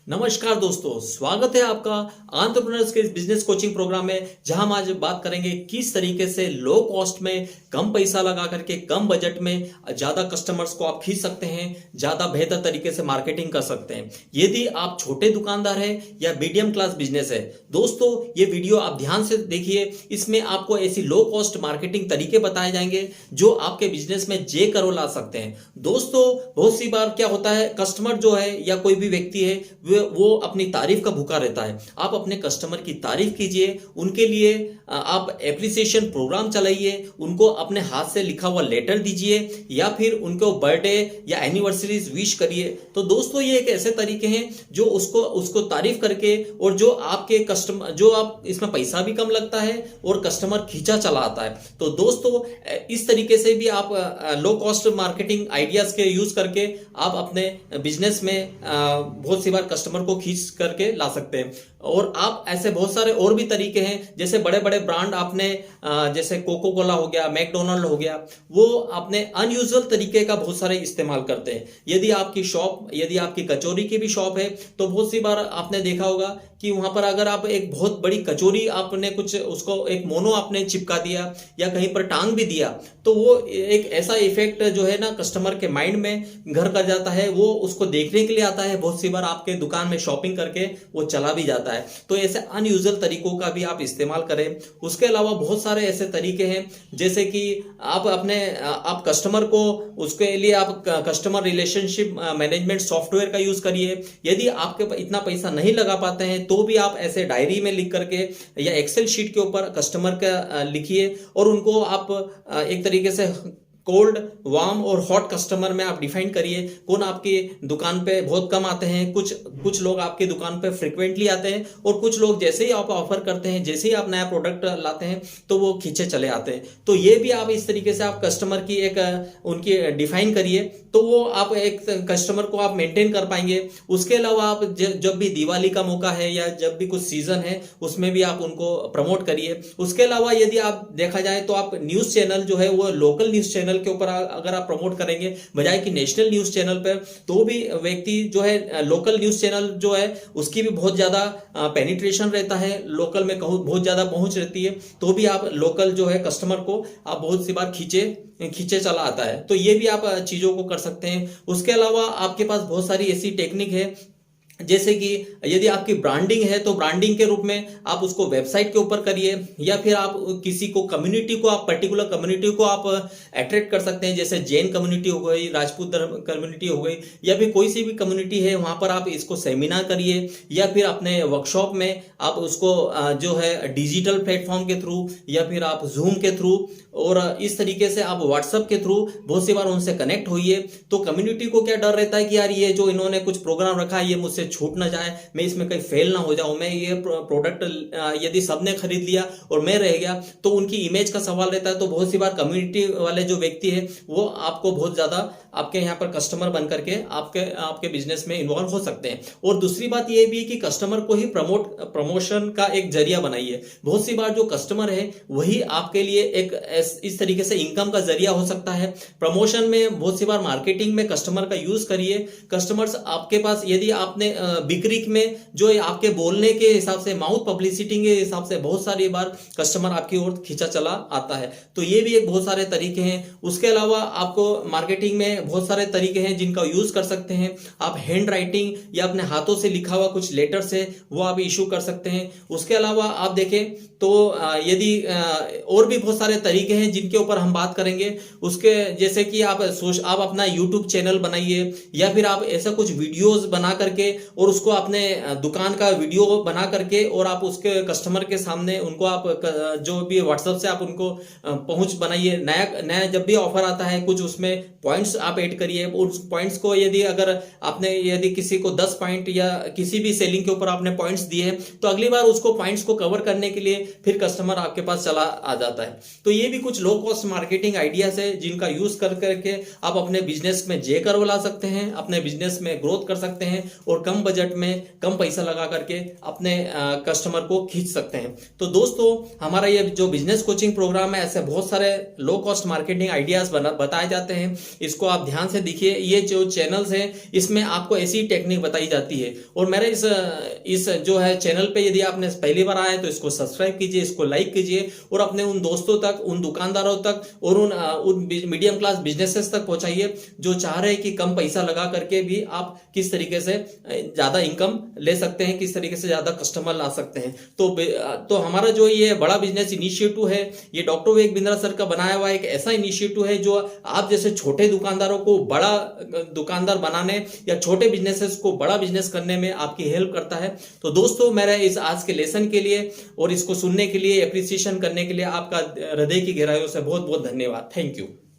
नमस्कार दोस्तों, स्वागत है आपका एंटरप्रेन्योर्स के बिजनेस कोचिंग प्रोग्राम में, जहां हम आज बात करेंगे किस तरीके से लो कॉस्ट में कम पैसा लगा करके कम बजट में ज्यादा कस्टमर्स को आप खींच सकते हैं, ज्यादा बेहतर तरीके से मार्केटिंग कर सकते हैं। यदि आप छोटे दुकानदार हैं या मीडियम क्लास बिजनेस है, दोस्तों ये वीडियो आप ध्यान से देखिए। इसमें आपको ऐसी लो कॉस्ट मार्केटिंग तरीके बताए जाएंगे जो आपके बिजनेस में जे करो ला सकते हैं। दोस्तों बहुत सी बार क्या होता है, कस्टमर जो है या कोई भी व्यक्ति है वो अपनी तारीफ का भूखा रहता है। आप अपने कस्टमर की तारीफ कीजिए, उनके लिए आप एप्रिसिएशन प्रोग्राम चलाइए, उनको अपने हाथ से लिखा हुआ लेटर दीजिए या फिर उनको बर्थडे या एनिवर्सरीज विश करिए। तो दोस्तों ये एक ऐसे तरीके हैं जो उसको तारीफ करके, और जो आपके कस्टमर, जो आप इसमें पैसा भी कम लगता है और कस्टमर खींचा चला आता है। तो दोस्तों इस तरीके से भी आप लो कॉस्ट मार्केटिंग आइडियाज के यूज करके आप अपने बिजनेस में बहुत सी बार कस्टमर को खींच करके ला सकते हैं। और आप ऐसे बहुत सारे और भी तरीके हैं, जैसे बड़े बड़े ब्रांड आपने जैसे कोको कोला हो गया, मैकडोनल्ड हो गया, वो अपने अनयूजुअल तरीके का बहुत सारे इस्तेमाल करते हैं। यदि आपकी कचौरी की भी शॉप है, तो बहुत सी बार आपने देखा होगा कि वहां पर अगर आप एक बहुत बड़ी कचौरी आपने कुछ उसको एक मोनो आपने चिपका दिया या कहीं पर टांग भी दिया, तो वो एक ऐसा इफेक्ट जो है ना कस्टमर के माइंड में घर कर जाता है, वो उसको देखने के लिए आता है। बहुत सी बार आपके दुकान में शॉपिंग करके वो चला भी जाता है। तो ऐसे अनयूजुअल तरीकों का भी आप इस्तेमाल करें। उसके अलावा बहुत सारे ऐसे तरीके हैं, जैसे कि आप कस्टमर को, उसके लिए आप कस्टमर रिलेशनशिप मैनेजमेंट सॉफ्टवेयर का यूज करिए। यदि आपके इतना पैसा नहीं लगा पाते हैं तो भी आप ऐसे डायरी में लिख करके या एक्सेल शीट के ऊपर कस्टमर का लिखिए, और उनको आप एक तरीके से कोल्ड, वार्म और हॉट कस्टमर में आप डिफाइन करिए। कौन आपकी दुकान पे बहुत कम आते हैं, कुछ लोग आपकी दुकान पे फ्रिक्वेंटली आते हैं, और कुछ लोग जैसे ही आप ऑफर करते हैं, जैसे ही आप नया प्रोडक्ट लाते हैं, तो वो खींचे चले आते हैं। तो ये भी आप इस तरीके से आप कस्टमर की उनकी डिफाइन करिए, तो वो आप एक कस्टमर को आप मेंटेन कर पाएंगे। उसके अलावा आप जब भी दिवाली का मौका है या जब भी कुछ सीजन है, उसमें भी आप उनको प्रमोट करिए। उसके अलावा यदि आप देखा जाए तो आप न्यूज चैनल जो है वो लोकल न्यूज चैनल के ऊपर अगर आप प्रमोट करेंगे बजाय कि नेशनल न्यूज चैनल पर, तो भी व्यक्ति जो है लोकल न्यूज चैनल जो है उसकी भी बहुत ज्यादा पेनिट्रेशन रहता है, लोकल में बहुत ज्यादा पहुंच रहती है, तो भी आप लोकल जो है कस्टमर को आप बहुत सी बार खींचे चला आता है। तो ये भी आप चीजों को कर सकते हैं। उसके अलावा आपके पास बहुत सारी ऐसी टेक्निक है, जैसे कि यदि आपकी ब्रांडिंग है तो ब्रांडिंग के रूप में आप उसको वेबसाइट के ऊपर करिए, या फिर आप किसी को कम्युनिटी को, आप पर्टिकुलर कम्युनिटी को आप अट्रैक्ट कर सकते हैं। जैसे जैन कम्युनिटी हो गई, राजपूत धर्म कम्युनिटी हो गई, या फिर कोई सी भी कम्युनिटी है, वहां पर आप इसको सेमिनार करिए, या फिर अपने वर्कशॉप में आप उसको जो है डिजिटल प्लेटफॉर्म के थ्रू, या फिर आप जूम के थ्रू, और इस तरीके से आप व्हाट्सएप के थ्रू बहुत सी बार उनसे कनेक्ट होइए। तो कम्युनिटी को क्या डर रहता है कि यार ये जो इन्होंने कुछ प्रोग्राम रखा है ये मुझसे छूट ना जाए, मैं इसमें कहीं फेल ना हो जाऊं, मैं ये प्रोडक्ट यदि सबने खरीद लिया और मैं रह गया, तो उनकी इमेज का सवाल रहता है। तो बहुत सी बार कम्युनिटी वाले जो व्यक्ति है वो आपको बहुत ज्यादा आपके यहाँ पर कस्टमर बन करके आपके बिजनेस में इन्वॉल्व हो सकते हैं। और दूसरी बात यह भी है कि कस्टमर को ही प्रमोशन का एक जरिया बनाइए। बहुत सी बार जो कस्टमर है वही आपके लिए एक इस तरीके से इनकम का जरिया हो सकता है। प्रमोशन में बहुत सी बार मार्केटिंग में कस्टमर का यूज करिए। कस्टमर्स आपके पास, यदि आपने बिक्री में जो आपके बोलने के हिसाब से, माउथ पब्लिसिटी के हिसाब से बहुत सारी बार कस्टमर आपकी ओर खींचा चला आता है, तो ये भी एक बहुत सारे तरीके हैं। उसके अलावा आपको मार्केटिंग में बहुत सारे तरीके हैं जिनका यूज कर सकते हैं। आप हैंड राइटिंग या अपने हाथों से लिखा हुआ कुछ लेटर्स है वो आप इशू कर सकते हैं। उसके अलावा आप देखें तो यदि और भी बहुत सारे तरीके हैं जिनके ऊपर हम बात करेंगे, उसके जैसे कि आप अपना यूट्यूब चैनल बनाइए, या फिर आप ऐसा कुछ वीडियोस बना करके और उसको अपने दुकान का वीडियो बना करके और आप उसके कस्टमर के सामने उनको आप जो भी व्हाट्सएप से आप उनको पहुंच बनाइए। नया जब भी ऑफर आता है कुछ उसमें पॉइंट्स आप ऐड करिए। उस पॉइंट्स को यदि किसी को 10 पॉइंट या किसी भी सेलिंग के ऊपर आपने पॉइंट्स दिए, तो अगली बार उसको पॉइंट्स को कवर करने के लिए फिर कस्टमर आपके पास चला आ जाता है। तो ये भी कुछ लो कॉस्ट मार्केटिंग आइडियाज है जिनका यूज करके आप अपने बिजनेस में जे कर्व ला सकते हैं, अपने बिजनेस में ग्रोथ कर सकते हैं और कम कम बजट में कम पैसा लगा करके अपने कस्टमर को खींच सकते हैं। तो दोस्तों, हमारा ये जो बिजनेस कोचिंग प्रोग्राम है, ऐसे बहुत सारे लो कॉस्ट मार्केटिंग आइडियाज बताए जाते हैं। इसको आप ध्यान से देखिए। ये जो चैनल्स हैं इसमें आपको ऐसी टेक्निक बताई जाती है। और मेरे इस जो है चैनल पे यदि आपने पहली बार आए तो इसको सब्सक्राइब कीजिए, इसको लाइक कीजिए और अपने उन दोस्तों तक, उन दुकानदारों तक और उन मीडियम क्लास बिजनेसेस तक पहुंचाइए जो चाह रहे हैं कि कम पैसा लगा करके भी आप किस तरीके से ज्यादा इनकम ले सकते हैं, किस तरीके से ज्यादा कस्टमर ला सकते हैं। तो हमारा जो ये बड़ा बिजनेस इनिशिएटिव है, ये डॉक्टर विवेक बिंद्रा सर का बनाया हुआ एक ऐसा इनिशिएटिव है जो आप जैसे छोटे दुकानदारों को बड़ा दुकानदार बनाने या छोटे बिजनेसेस को बड़ा बिजनेस करने में आपकी हेल्प करता है। तो दोस्तों, मेरे इस आज के लेसन के लिए और इसको सुनने के लिए, एप्रिसिएशन करने के लिए आपका हृदय की गहराइयों से बहुत बहुत धन्यवाद। Thank you.